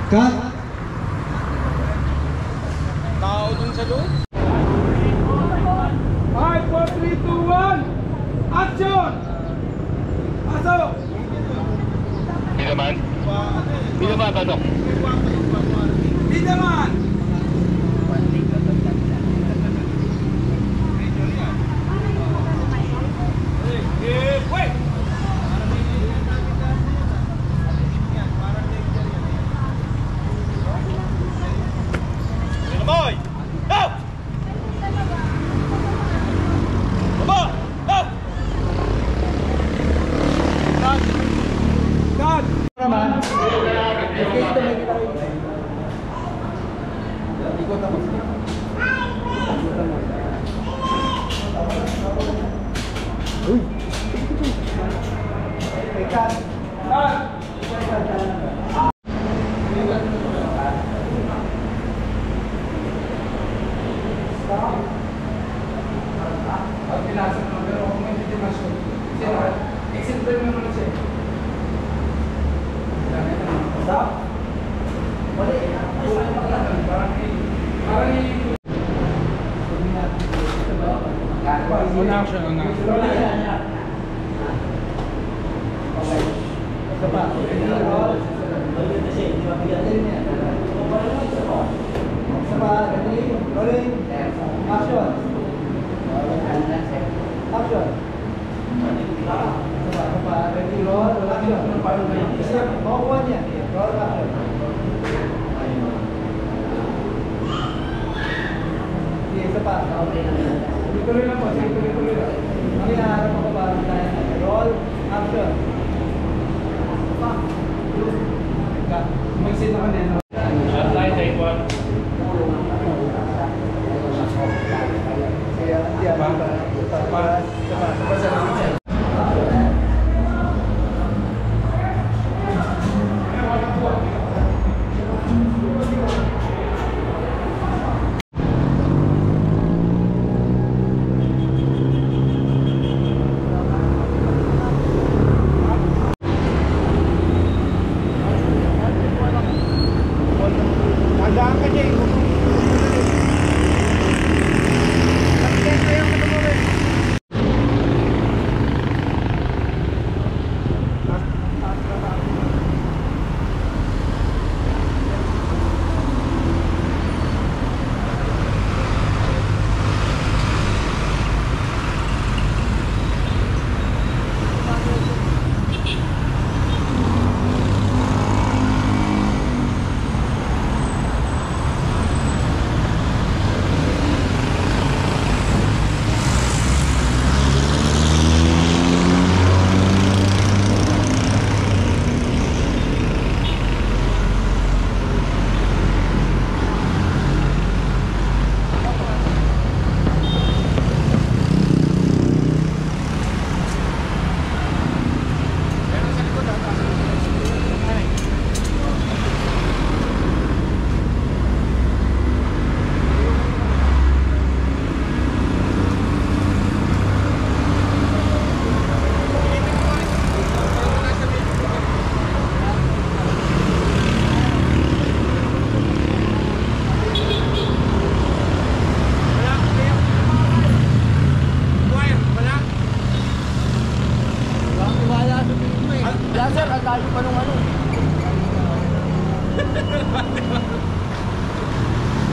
Cut! Tao dun sa loob. 5, 4, 3, 2, 1. Action! Pasok! Di naman? Di naman, pasok. Di naman! Wait! Boy! Go! Baba! Go! Dad! Dad! Naman. Ikot ako. Uy! Cut! Dad! At pinasa naman pero kung may intimasyon. Exit break naman siya. Stop! Mali! On action, on action. Okay. Isa pa. Isa pa. Rolling. Action. Action. Isa pa. Ready, roll. Action. Isa. Makukuha niya. Roll, action. Sige, isa pa. Tuloy lang po, sige tuloy lang. Ang hinaharap ako ba? Roll, action. Mag-sit na kanina. Shot line, take one. Kaya,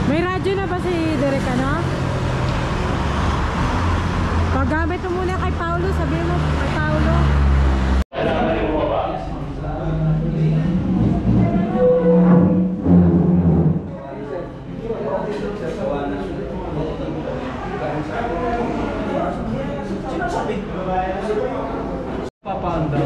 May radyo na ba si Derek, ano? Paggamit mo muna kay Paulo, sabihin mo kay Paulo. Papanda.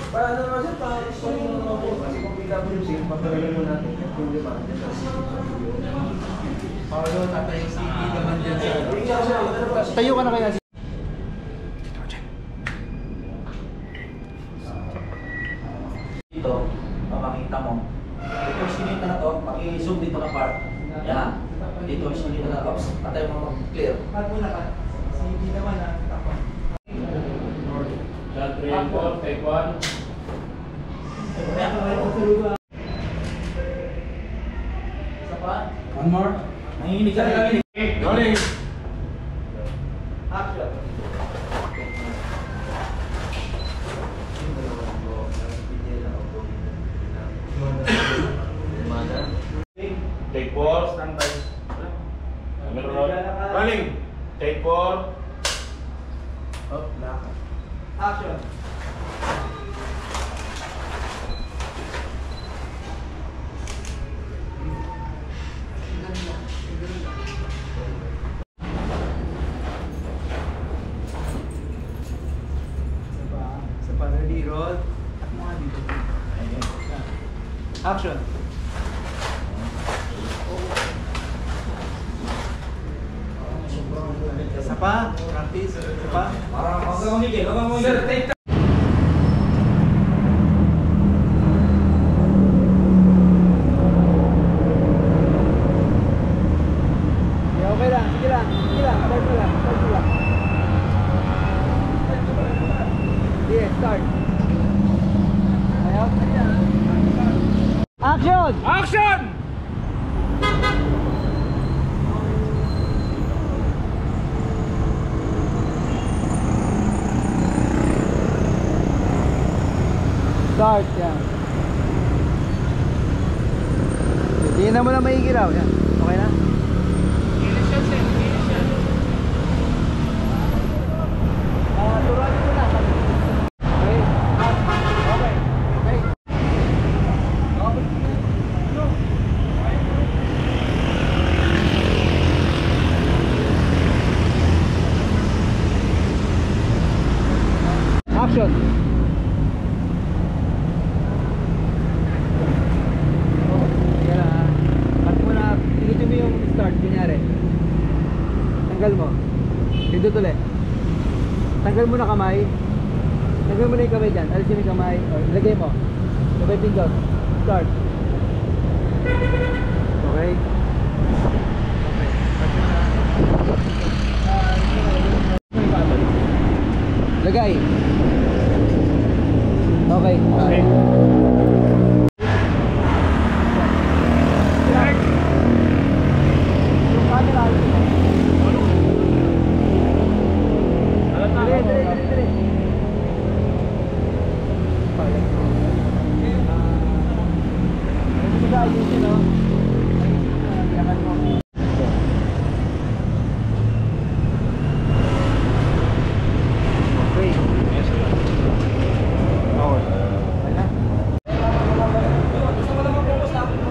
Paano naman siya? Paano po? Kasi kung PWC, papagalan mo natin yung demand. Paulo, tatay yung CD naman dyan siya. Tayo ka na kaya. Clear. Cut muna ka. Si hindi naman ha. Takot. Shot 3 and 4, take 1. Isa pa. One more. Nanginginig ka na. Rolling. Action. Take 4, stand by. Rolling. Take 4. Oh, lakad. Action. Isa pa, ready, roll. At mga dito. Action. Isa pa, practice. Isa pa. Huwag kang mamigil. Huwag kang mamigil. Sir, take time. Yeah, okay lang. Sige lang. Sige lang. Start mo lang. Start mo lang. Sige, start. Ayaw. Action! Action! Start, yan. Tingnan mo lang maigiraw, yan. Okay na? Turuan mo na. Okay. Okay. Okay. Action. Yan na. Pati mo na, pilitin mo yung start, kunyari. Tanggal mo. Pindot ulit. Tanggal mo na kamay. Tanggal mo na yung kamay dyan. Alisin mo yung kamay. O, ilagay mo. Sabay pindot. Start. Okay. Okay. Start mo na. Lagay. Okay. Okay. Yung camera. Dire, dire, dire, dire. Ano ba ayusin, no? Ayusin mo. Okay.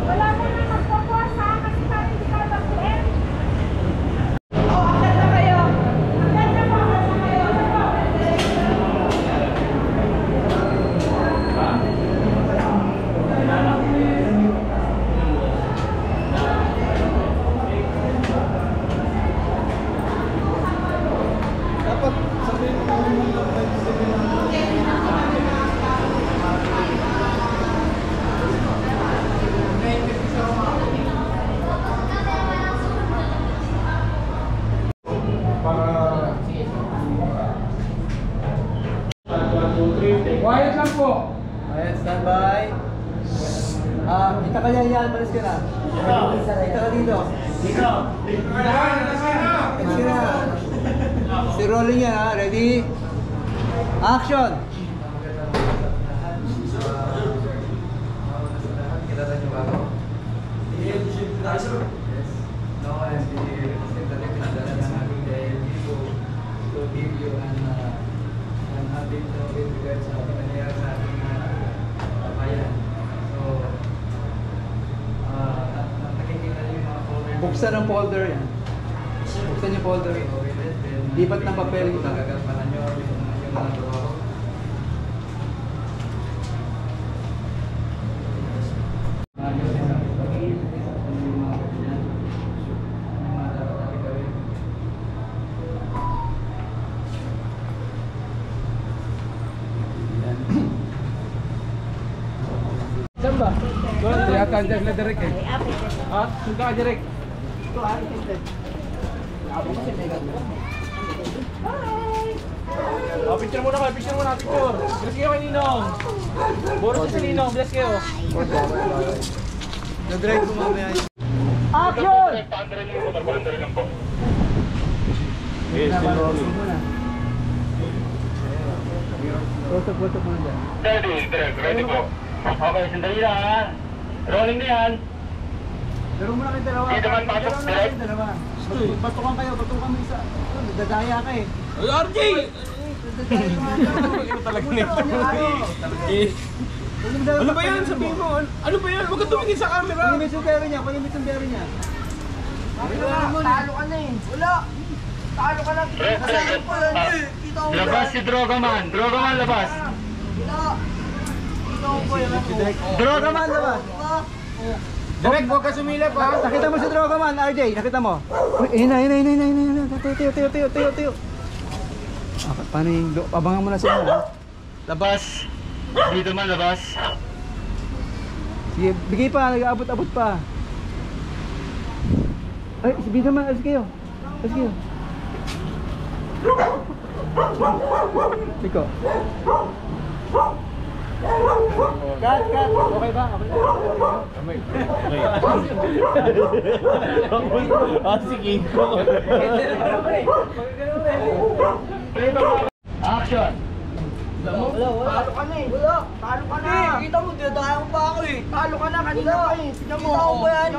Wala na na magpapuas ha, kasi parang hindi ka mag-end. Oo, agad na kayo. Agad na po, agad na kayo. Dapat sabihin mo Quiet lang po. ayan, standby. Kita ka yan, palis ka na. Kita ka dito. Palis ka na. Si rolling yan ha, ready? Action! Buksan ang folder yan. Buksan yung folder. Lipat ng papel ito. Saan ba? Yata dyan na direct eh. Ay, ape. Ha? Sunda ka direct. Ito, Oh, picture muna kayo, picture muna, picture. Bless kayo kay Ninong. Boros si Ninong, bless kayo. Na-drive ko mamaya. Action! Yes, still rolling. Close-up muna dyan. Ready po. Okay, sandali lang. Rolling na yan. Laro muna kayo dalawa. Hindi naman pasok, Laro muna kayo dalawa. Batukan kayo, batukan mo isa. Dadaya ka eh. Ay, RJ! Ano talaga nito? Ano ba yan? Sabihin mo, ano ba yan? Huwag ka tumingin sa camera. Palimit yung pera niya, palimit yung pera niya. Talo ka na eh. Wala. Talo ka na. Kasama ko lang eh. Kita ko Labas si Drogaman. Drogaman, labas. Wala. Kita ko po yan. Droga man, labas. Direk, huwag ka sumilip ha. Nakita mo si Droga man, RJ, nakita mo? Uy, ayun na. Tayo. Paano yung, abangan mo na sila ha? Labas. Dito man, labas. Sige, bigay pa, nag-aabot-abot pa. Ay, si Bida man, alis kayo. Tiko. Cut. Okay ba? Ah, sige. Action. Wala. Talo ka na eh. Wala. Talo ka na. Kita mo, dinadaya mo pa ako eh. Talo ka na, kanina pa eh. Tignan mo. Kita ko ba yan?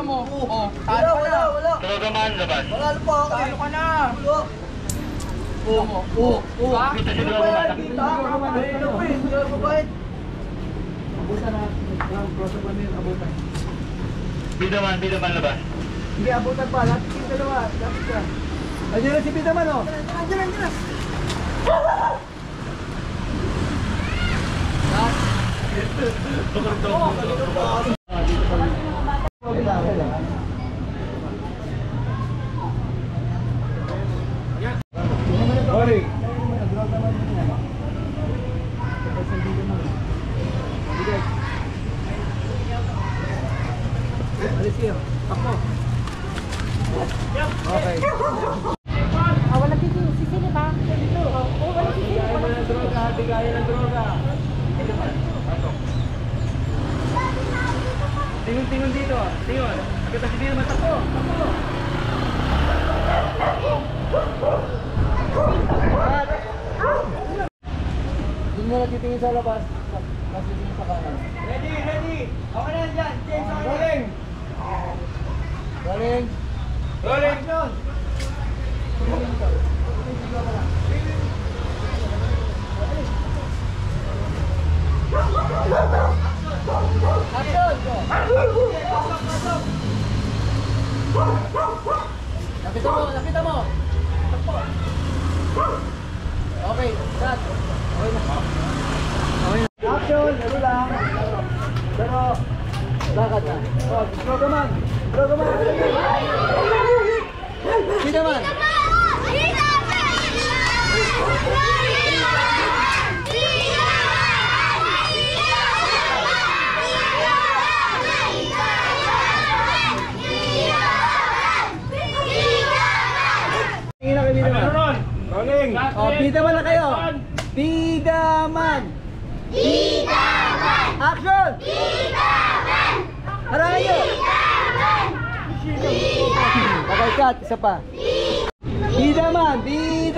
Talo ka na. Wala. Drogaman, labas. Wala pa ako eh. Talo ka na. Wala. Kita si Drogaman. Kita. Ano pa eh. Hindi ako mabait. Abutan na. Close-up mo yun, abutan. Bida man, labas. Hindi, abutan pa. Lapit yung dalawa. Lapit ka. Andiyan na si Bida man, oh. Andiyan na. Sorry. Alis kayo. Ako. Okay. Wala sisili ba? Wala sisili. Bigaya ng droga. Tingon dito. Tingon. Kita si Bida matakbo. Doon mo na titingin sa labas. Kasi tingin sa kanan. Ready. Okay na dyan. James, rolling. Action. Nakita mo. Okay, cut. Okay na. Action, laro lang. Pero, lakad na. Oh, Droga man. Bida man. Tingin na kay Bida man. Rolling. Oh, Bida man na kayo. Bida man. Action! Harangin nyo! Okay, cut. Isa pa. Bida man! Tingin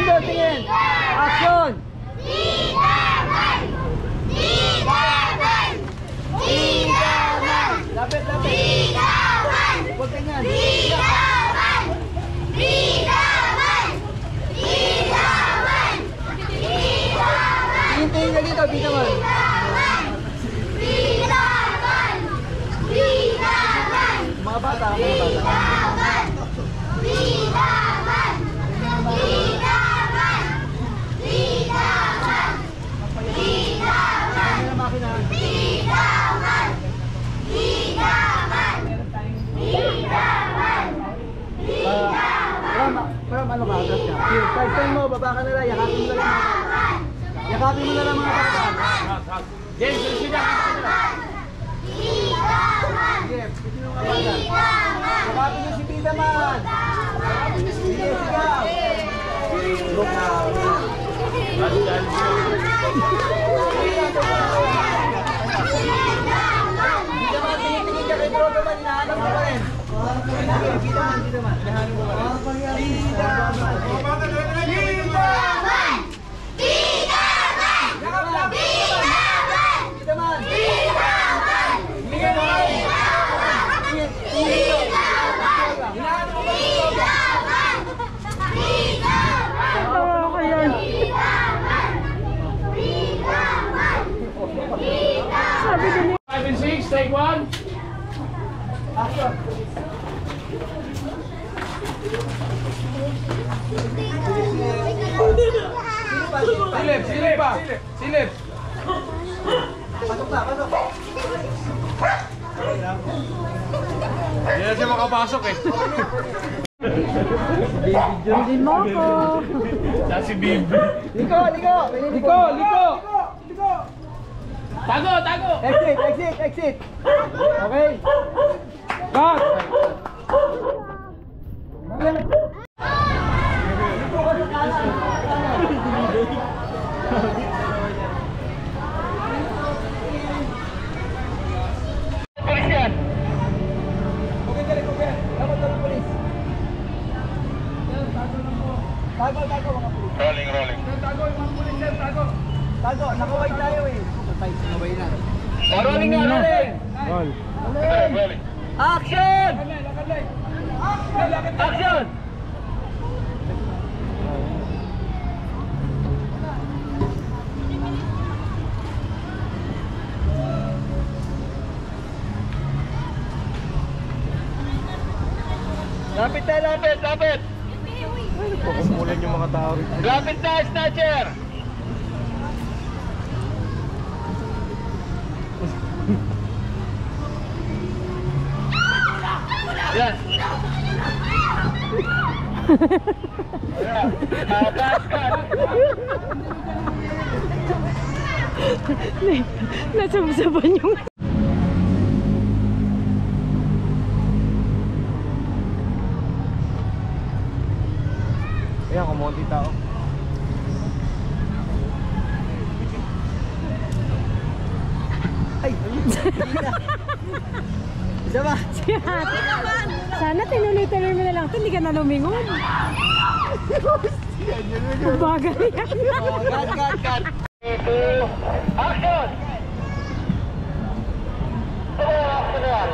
daw, tingin! Action! Lapit! Huwag ganyan! Tingin ka dito, Bida man! Mga bata. From ano ka? Atras ka? Side time mo, baba ka na lang, yakapin mo na lang mga bata. James, sila. Sige, Sige, sino ka ba? Yakapin niyo si Bida Man. Sige, sigaw. Look now. Bida Man, tingin-tingin ka kay Droga Man. Hinahanap mo pa rin. Bida Man. Hinahanap mo pa rin. Bida Man. Sabi din 5 and 6, take 1. Silip pa. Silip. Pasok na, pasok. Hindi na siya makapasok eh. Hindi mo ako. Siya si Bib. Liko, liko. Liko, liko. Tago, tago! Exit, exit, exit. Okay. Cut. Polis yan. Dapat ng polis. Tago, tago mga polis. Rolling, rolling. Tago, nakaway tayo eh. Patay, nakaway na. Rolling na, rolling! Roll. Rolling. Action! Action! Lapit na, lapit, lapit. Pagkumulan yung mga tao rito. Lapit na, snatcher. Yan. Cut, cut. Nasabsaban yung... Ayan, kumonti tao. Ay, isa ba? Sana tinuloy-tuloy mo na lang ito, hindi ka na lumingon. Bagay yan. Cut, cut, cut. Action! Action yan.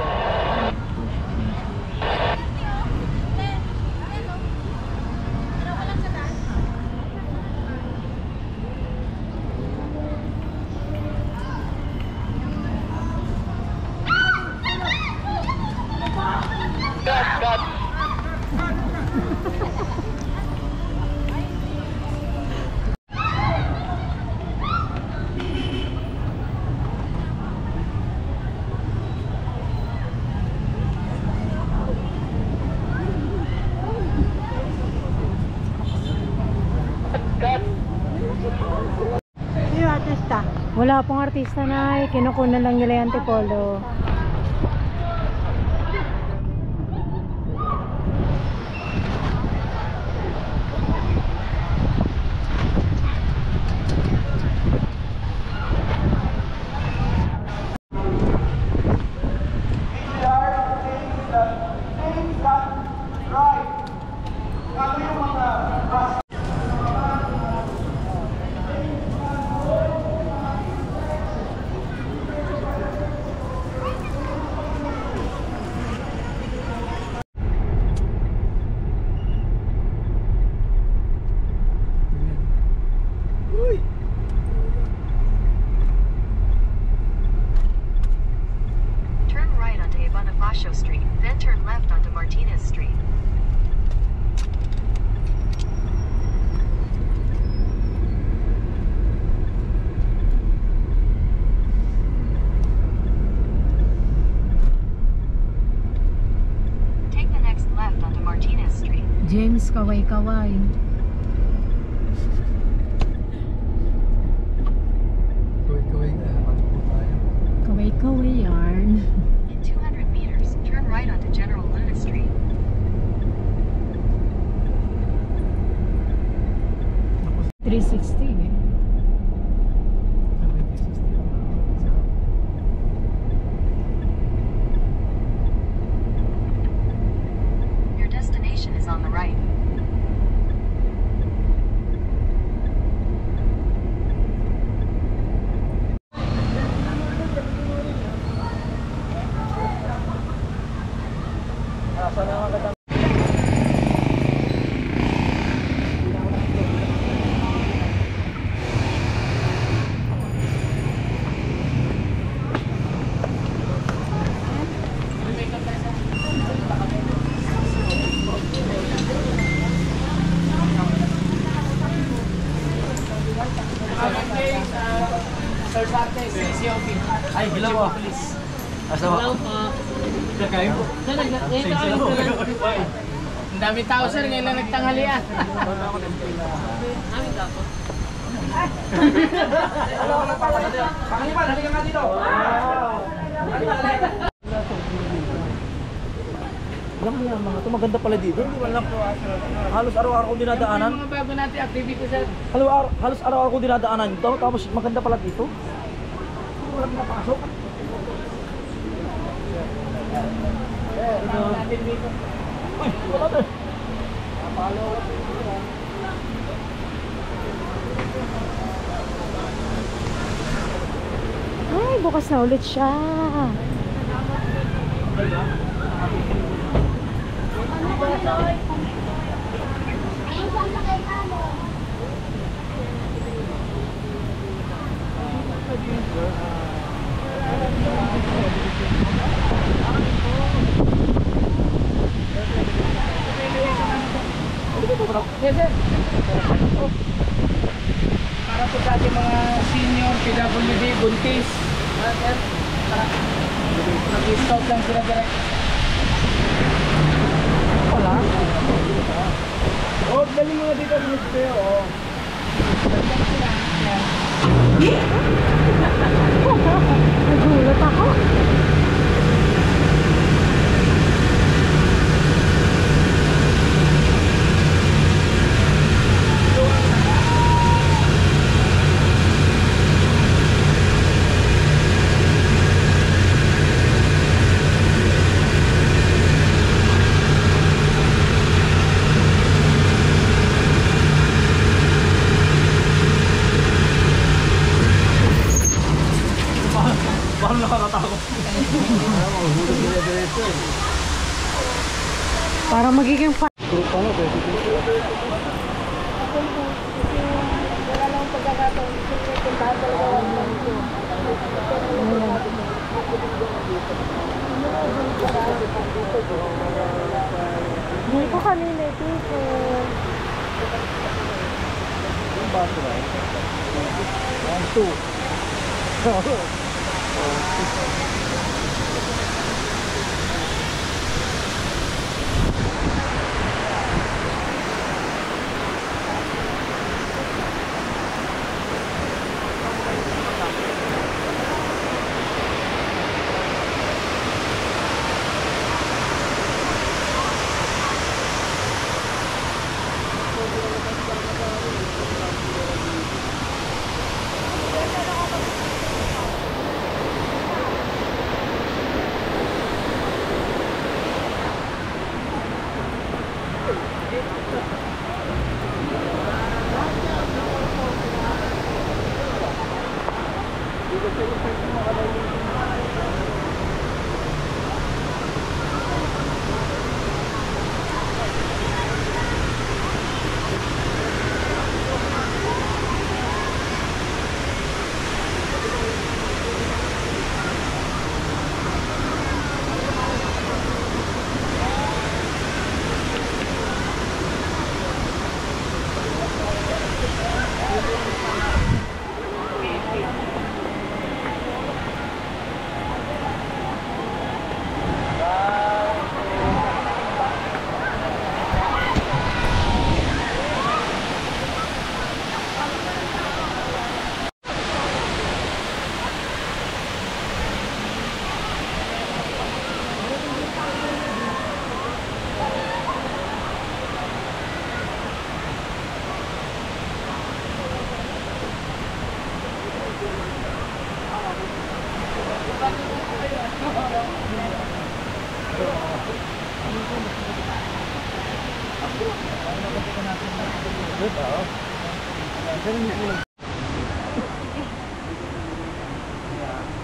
Cut, cut. Cut. Yung artista. Wala pong artista na kinukunan lang nila yung Antipolo. Turn right onto Bonifacio Street, then turn left onto Martinez Street. Take the next left onto Martinez Street. James, kaway-kaway. Kaway, kaway. Patakbo tayo. Kaway-kaway yarn. In 200 meters, 360 eh. Your destination is on the right. Sir Santos, COP. Ay, hello po. Asa mo? Hello po. Kakain po. Ang daming tao sir, ngayon lang nagtanghalian. Pangalipan, halika nga dito. Alam mo yan mga ito, maganda pala dito. Hindi man lang halos araw-araw ko dinadaanan. Yung mga bago natin activity sir. Halos araw-araw ko dinadaanan ito. Tapos maganda pala dito. Wala pinapasok. Natin dito. Uy, wala na. Ay, bukas na ulit siya. Yes sir. Para po sa ating mga senior PWD buntis. Sir. Nag-stop lang sila direct. Wala. Oh, dali mo na dito sa museo. Oh. Nagulat ako. Parang nakakatakot. Parang magiging fa- Hindi ko kanina ito.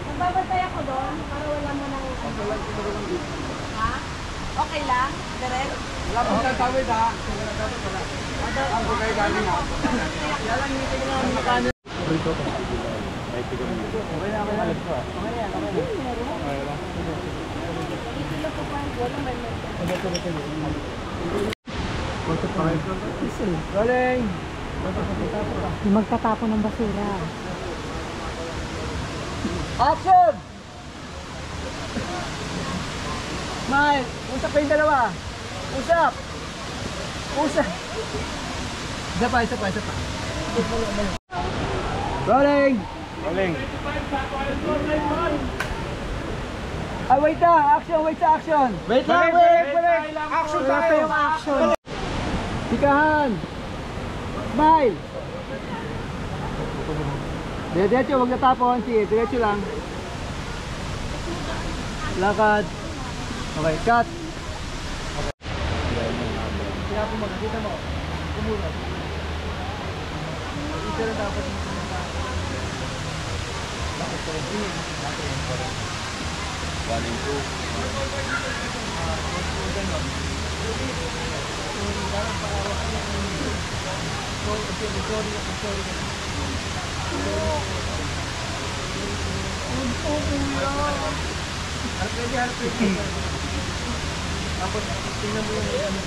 Magbabantay ako doon para wala mo nang... Ha? Okay lang? Direct? Wala pong tatawid ha. Ang bugay galing ha. Rolling! Magtatapon ng basura. Action! Smile! Usap kayong dalawa. Usap! Usap! Isa pa. Rolling! Rolling. Ay, wait lang! Action! Wait sa action! Wait lang! Wait! Action tayo. Action! Sikahan! Smile! Diretso, huwag natapon. Sige, diretso lang. Lakad. Okay, cut. Kaya po magkakita mo. Kumunod. Ito lang dapat yung kumita. Bakit ko rin? Galing ko. Tapos tingnan mo yung ano.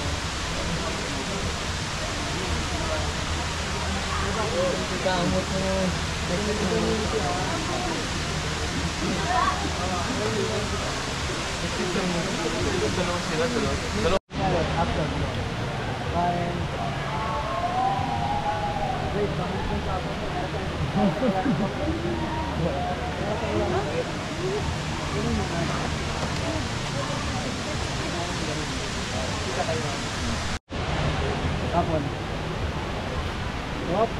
Kamot mo. Tapon. Hop.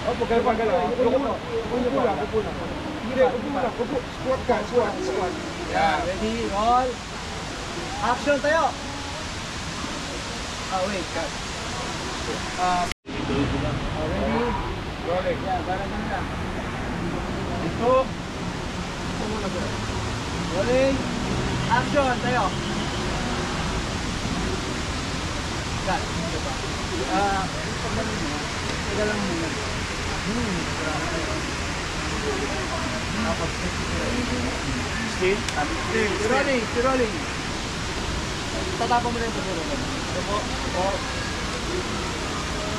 Opo, kayo pagalaw. Upo lang. Hindi, upo lang. Squat ka, squat. Yeah. Ready, roll. Action tayo. Wait, cut. Ready. Rolling. Yeah, parang ganda. Ito. Rolling. Action tayo. Cut. Taga lang muna. Still? Si rolling. Tatapon mo na yung pagkuro. Ito po.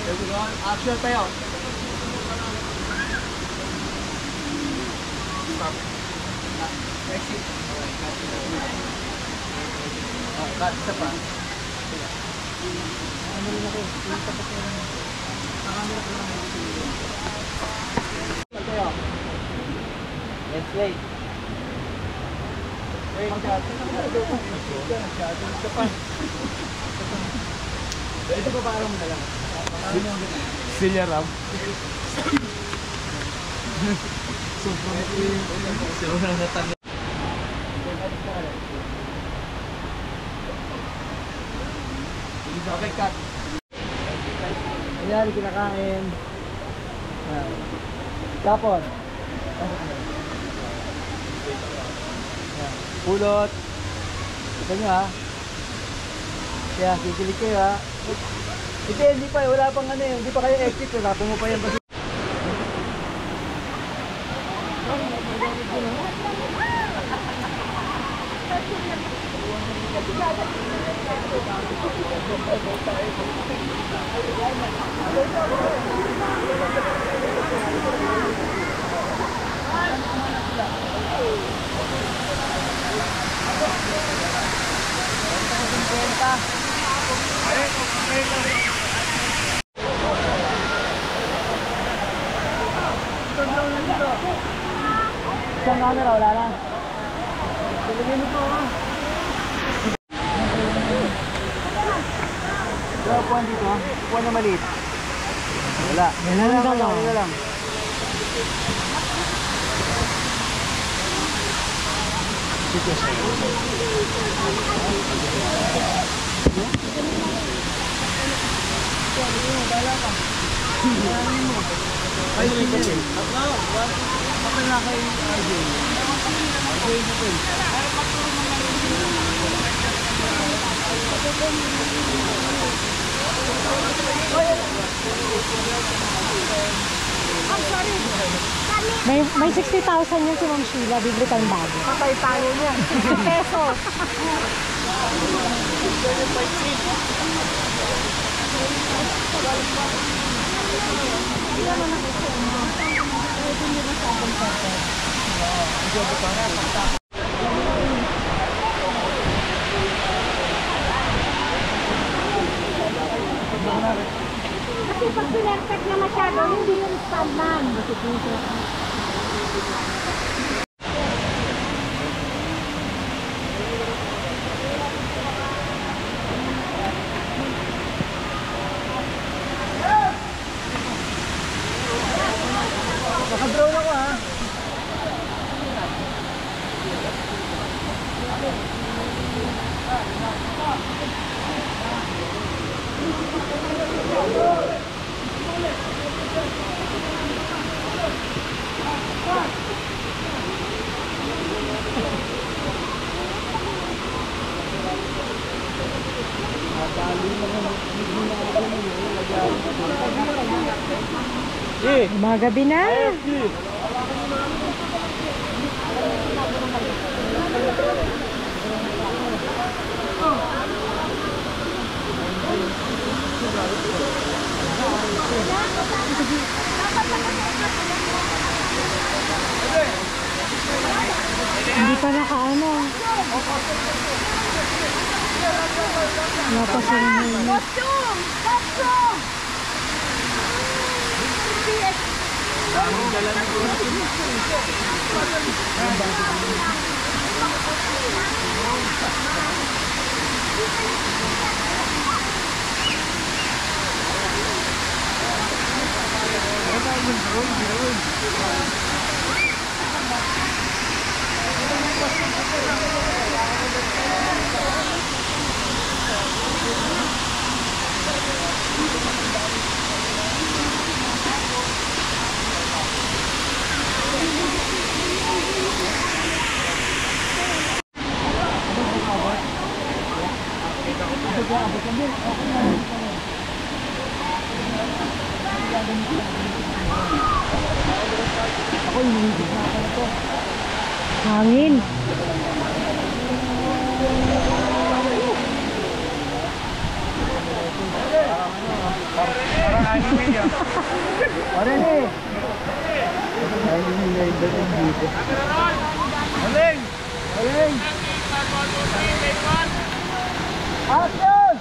Everyone, action tayo. Stop. Exit. Cut, isa pa. Tayo. Let's wait. Ito pa parang mo na lang. Silya Ram. Sobrang natanggal. Okay, cut. Ayan, kinakain. Tapon. Pulot. Ito nyo ha. Kaya kikilig kayo ha. Hindi pa, wala pang ano eh. Hindi pa kayo exit. Wala mo pa yan kasi. Isang camera, wala na. Tulungin mo po ha. Wala upuan dito ha. Upuan na maliit. Wala. Yan na lang. Ay, sige. Kapag na kay RJ. RJ na po. May 60,000 yun si Ma'am Sheila. Bibili tayong bago. Patay tayo niya. Pesos. Kasi pag pinperfect na masyado, hindi yung stand man. Naka-drone ako ha. Mga gabi na. Hindi pa nakaano. Napasunod. Hangin. Parang anime yan. Parang eh. Aling! Aling! Action!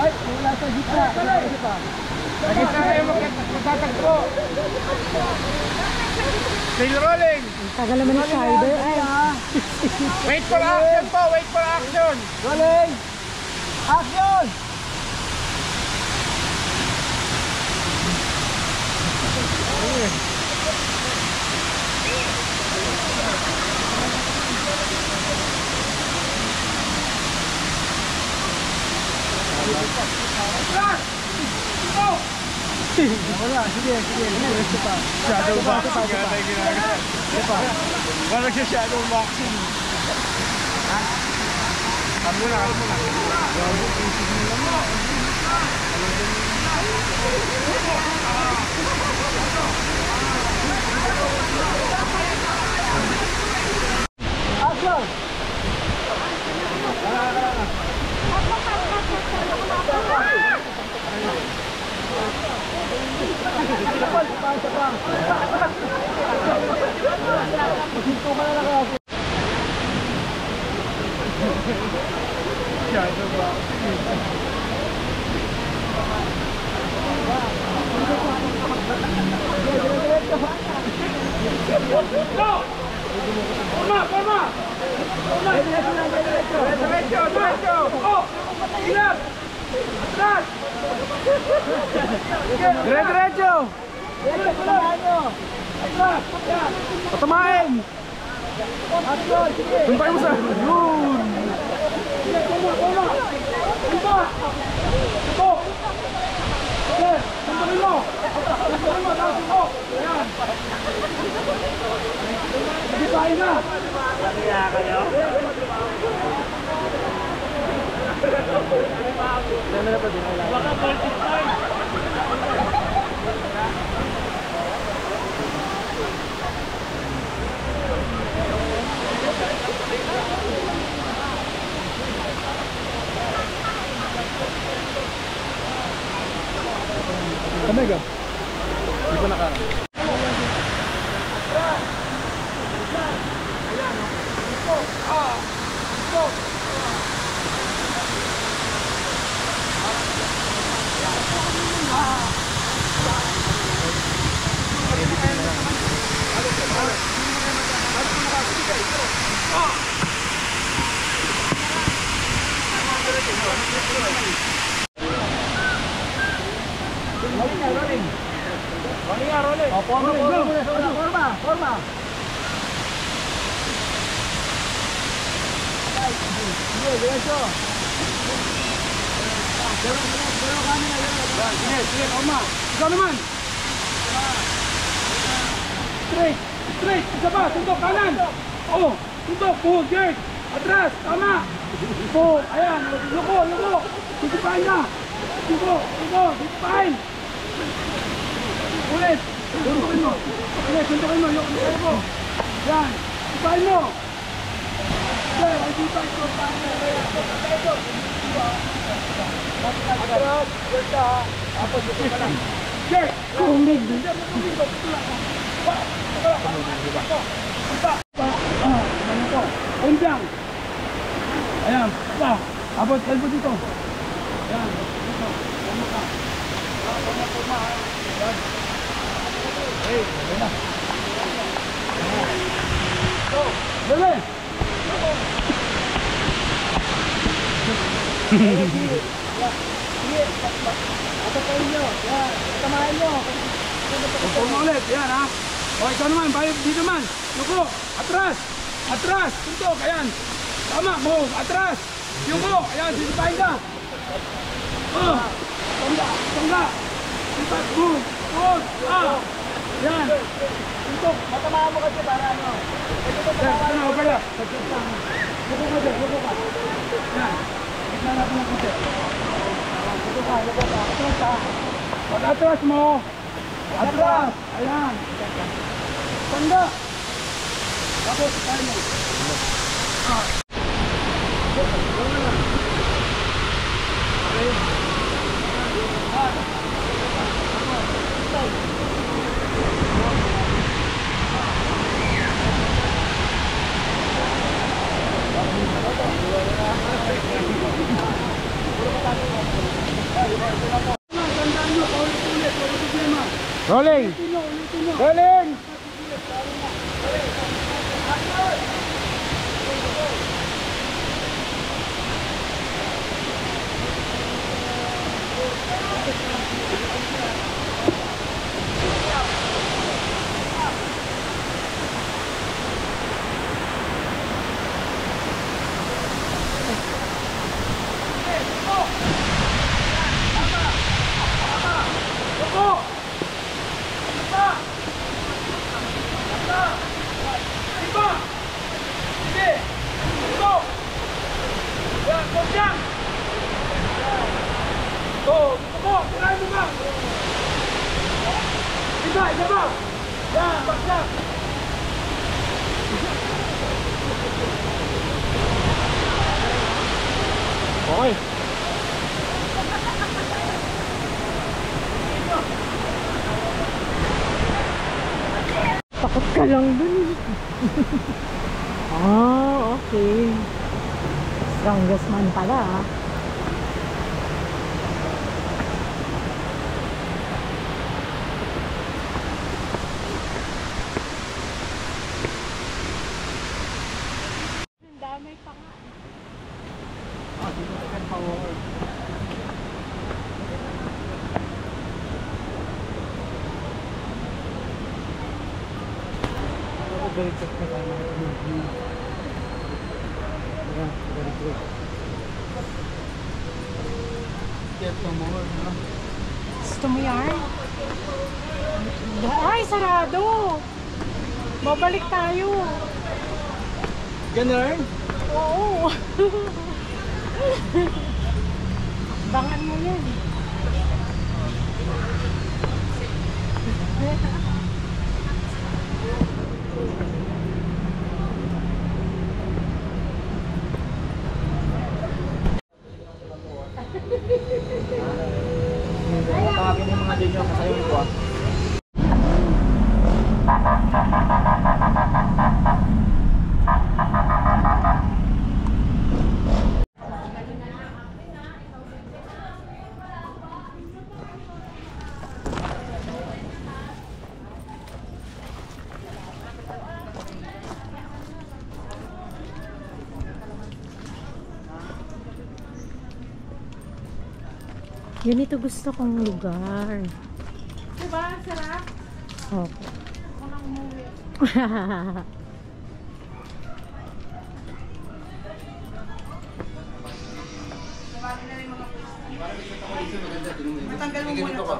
Ay, wala sa gitna. Nakita kayo magtatagpo. Still rolling. Tagal naman ni Spider. Ay. Wait for action po. Wait for action. Rolling! Action! Wala, sige. Rest pa. Shadow boxing nga tayo ginagawa. Parang siya shadow boxing. Dire-diretso! Patamain! Tumpay mo sa... Yun! Kamega. Di pa naka. Forma. Diretso. Sige, Oma. Ikaw naman. Straight. Isa pa. Tuntok kanan. Oh. Tuntok. Pull. Jerk. Atras. Tama. Pull. Ayan. Luko. Titipain na. Luko. Titipain. Ulit. Tuntukin mo. Yung mo. Yan. Titipain mo. Okay. Titipain ko. Atras. Jerk. Kumig. Undang. Ayan, pa. Abot kalbo dito. Ayan, dito. Ano ka? Forma. Ayan. Hey, ayan na. Go. Dali. Atapain nyo. Yan. Tamahan nyo. Forma ulit. Ayan ha. O, ikaw naman. Dito man. Yuko. Atras. Tuntok. Ayan. Tama. Move. Atras. Yuko. Ayan. Sisipain ka. Tangga. Sipat. Move. Ayan. Tuntok. Matamaan mo kasi para ano. Yan. Okay lang. Yuko ka dyan. Yan. Tignan natin ang konti. Atras ka. Pag atras mo. Atras. Ayan. Tangga. Tapos, tayo mo. Rolling! Oh, gusto mo, tirahin mo ba? Isa ba? Yan, baksak. Okay. Takot ka lang dun. Ah, okay. Strongest man pala ah. Damay pa nga. Gusto mo yan? Ay, sarado! Babalik tayo. Ganun? Oo. Bangan mo yan. Tawagin yung mga dyan yung kasayon ko ah. Ganito gusto kong lugar. Diba? Sarap. Okay. Walang umuwi. Matanggal mo muna to.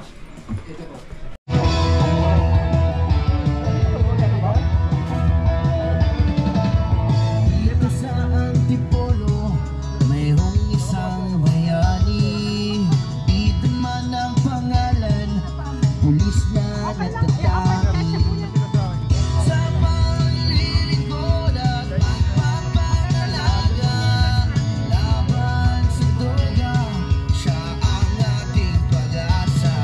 Dito sa Antipolo, mayroong isang bayani. Dito man ang pangalan, pulis na natataki. Sa paglilingkod at pagpapalaga, laban sa droga, siya ang ating pag-asa.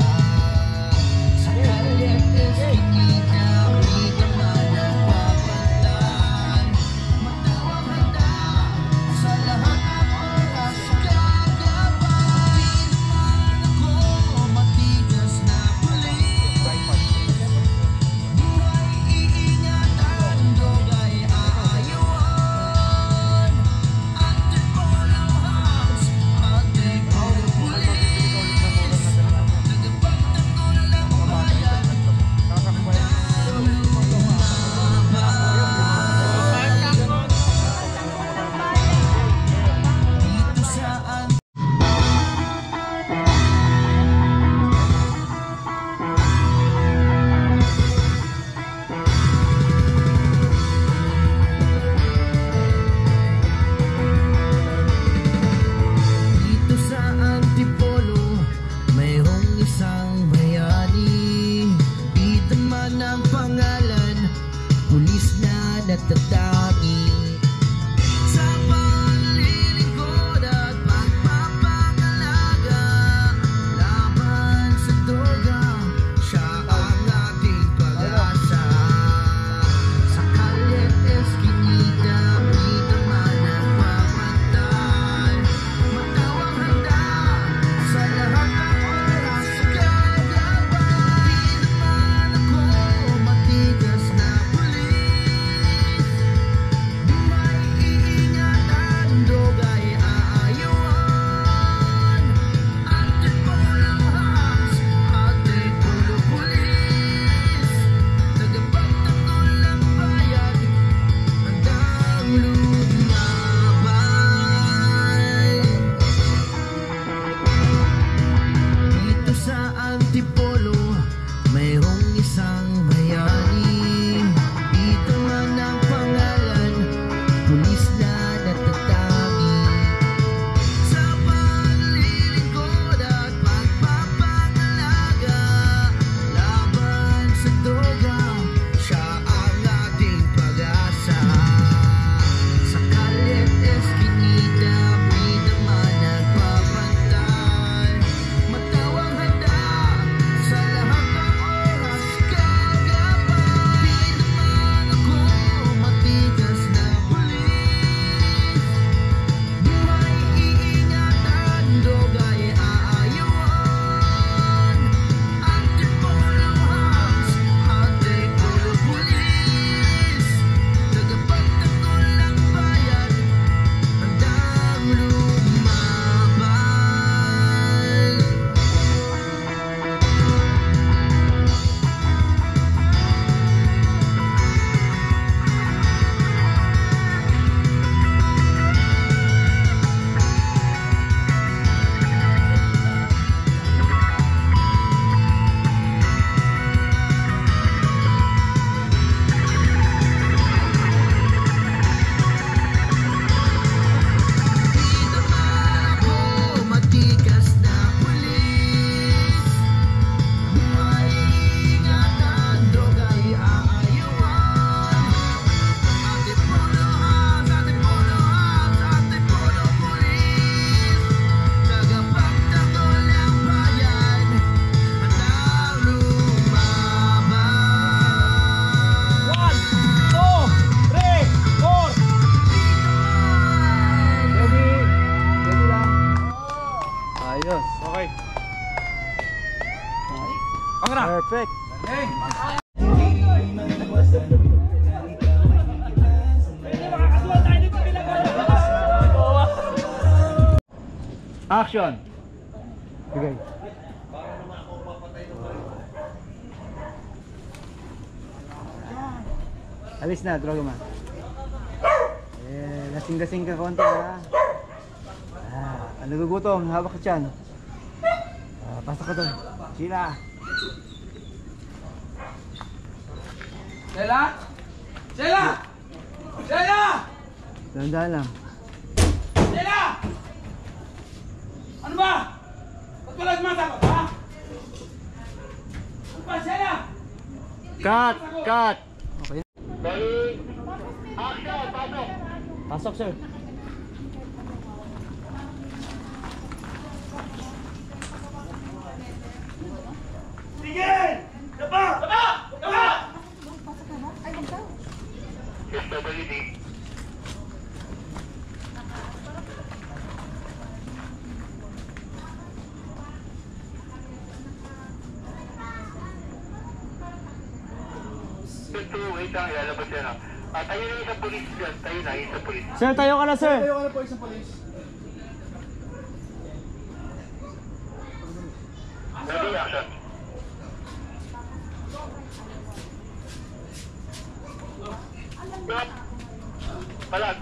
Perfect. Action. Bigay. Alis na, droga man. Lasing-lasing ka konti ha. Nagugutom, hawak ka dyan. Pasok ka doon. Sila. Sheila! Sheila! Sheila! Dahan-dahan lang. Sheila! Ano ba? Ba't wala sumasagot, ha? Ano ba, Sheila? Cut! Cut! Okay. Action! Pasok! Pasok, sir. SWD. Wait lang, ilalabas yan. Tayo na isang polis dyan. Tayo na isang polis. Sir, tayo ka na, sir. Tayo ka na po isang polis. Ready, action. Palag.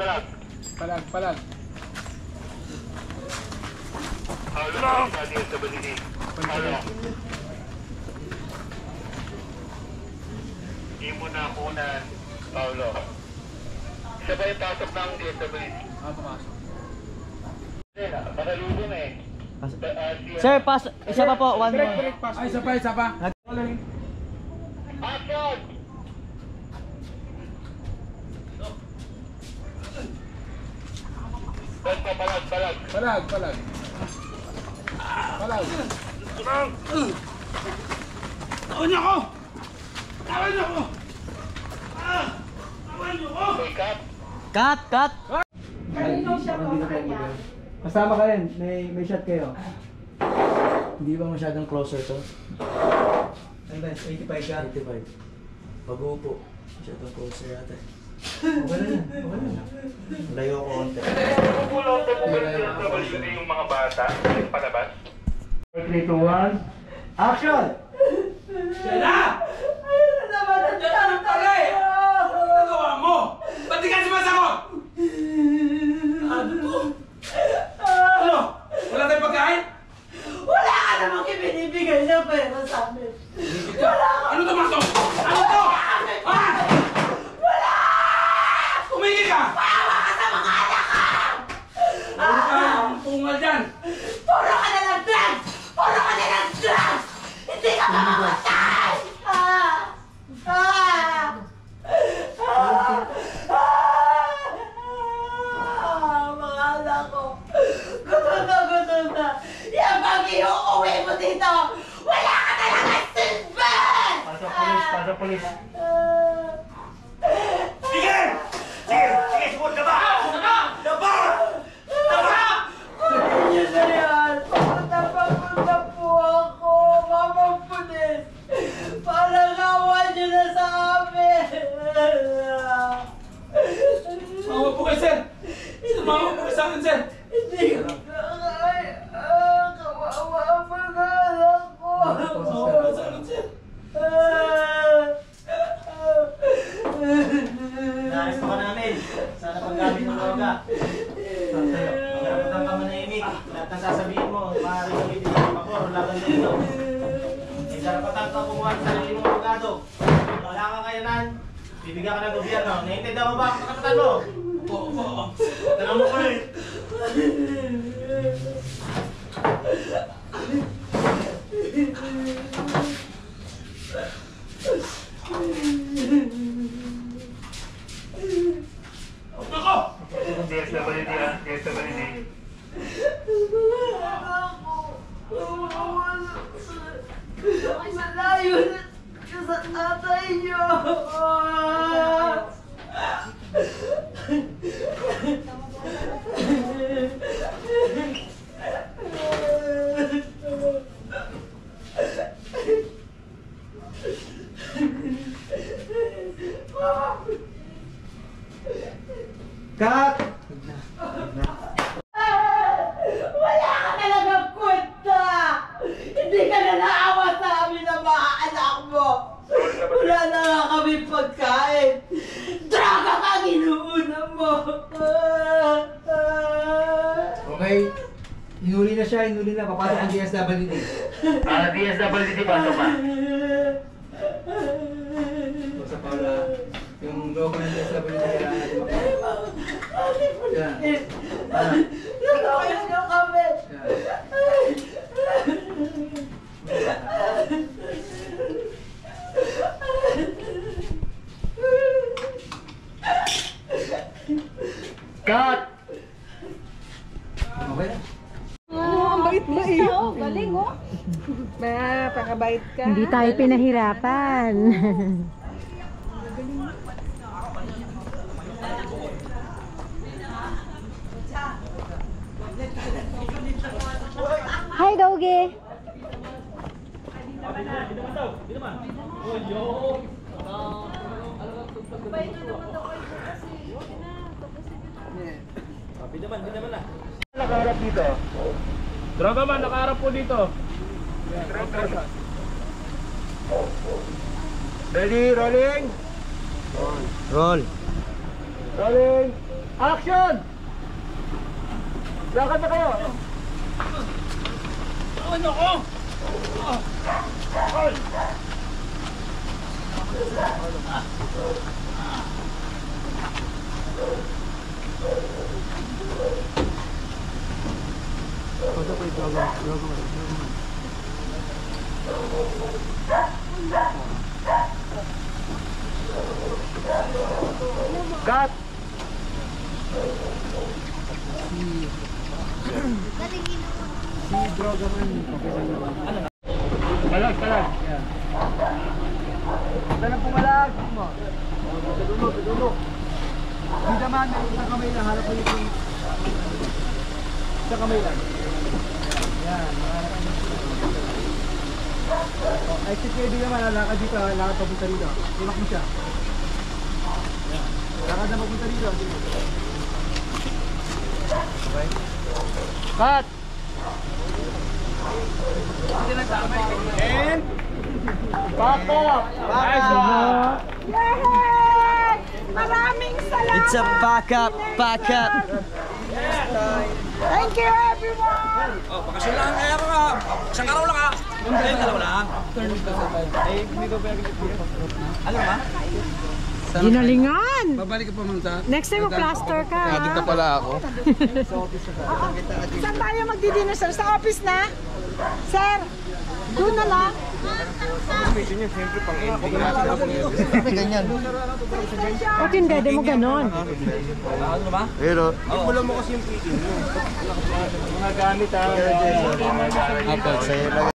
Palag. Halo, SWD. Halo. Hindi mo na kunan, Paulo. Siya ba yung pasok ng DSWD? Papasok. Makalubong eh. Sir, isa pa po. One more. Ay, isa pa. Action! Palag. Palag. Tawan niyo ako! Okay, cut. Cut! Kasama ka rin. May shot kayo. Hindi ba masyadong closer to? Ano ba? 85 ka? 85. Pag-uupo. Masyadong closer yata. Okay na yan. Layo ko konti. Kukulong po po yung mga bata. Yung palabas. 3, 2, 1. Action! Sheila! Ano pala eh? Ano nagawa mo? Ba't di ka sumasagot? Ano to? Ano? Wala tayong pagkain? Wala ka namang ibinibigay na pera sa amin. Ano to, Mato? Ano to? Ha? Wala! Tumigil ka! Bawa ka sa mga anak ka! Ano ka yung pungal dyan? Puro ka na ng drugs! Puro ka na ng drugs! Hindi ka mamamatay! Mga anak ko! Gutom na! Yan bang iuuwi mo dito! Wala ka talaga silban! Pasok polis. Sige! Sumunod ka ba? Yun na yan! Papunta po ako! Mamang pulis! Parang awa niyo na sa amin! Sumama po kayo, sir! Sumama po kayo sa akin, sir! Hindi ko kaya! Kawawa ang mga anak ko! Sumama po sa akin, sir! Naalis ka namin. Sana paggamit ng droga. Magkaraputan ka manahimik. Lahat ng sasabihin mo, maaaring ulitin ang pagkor o laban dito. May karapatan ka kumuha sa sarili mong abogado. Wala kang kakayanan, bibigyan ka ng gobyerno. Naiintindihan mo ba ang karapatan mo? Oo. Tanong mo ko eh. DSWD. Malayo na siya sa tatay niyo! wala kami pagkain. Droga ka, ginuuna mo. Okay. Hinuli na siya, hinuli na. Papasok ang DSWD. DSWD, pasok ka. Sa Paula, yung logo ng DSWD kailangan natin makita. Yan. Nakakayos niyo kami. Cut! Okay na. Ang bait-bait. Galing, oh. Pakabait ka. Hindi tayo pinahirapan. Hi, Doggy. Nakaharap dito. Droga man, nakaharap po dito. Ready, rolling. Roll. Rolling. Action! Lakad na kayo. Ano ko? Cut! Talag. Dalang pumalag. Sa dulo. Hindi naman, may isang kamay lang. Harap mo yung isang kamay lang. Yan. Exit kayo din naman. Lakad dito. Lakad papunta dito. Tulak mo siya. Lakad na papunta dito. Okay. Cut! And Back up! Nice one! Yay! Maraming salamat. It's a backup. Thank you, everyone. Ginalingan! Babalik ka pa man sa... Next time mag-plaster ka. Dito pala ako. Saan tayo magdi-dinner, sir? Sa office na? Sir, doon na lang. Ba't yung dede mo ganon? Pero, wala mo kasi yung picking mo. Mga gamit ha. Apple, sa'yo lang.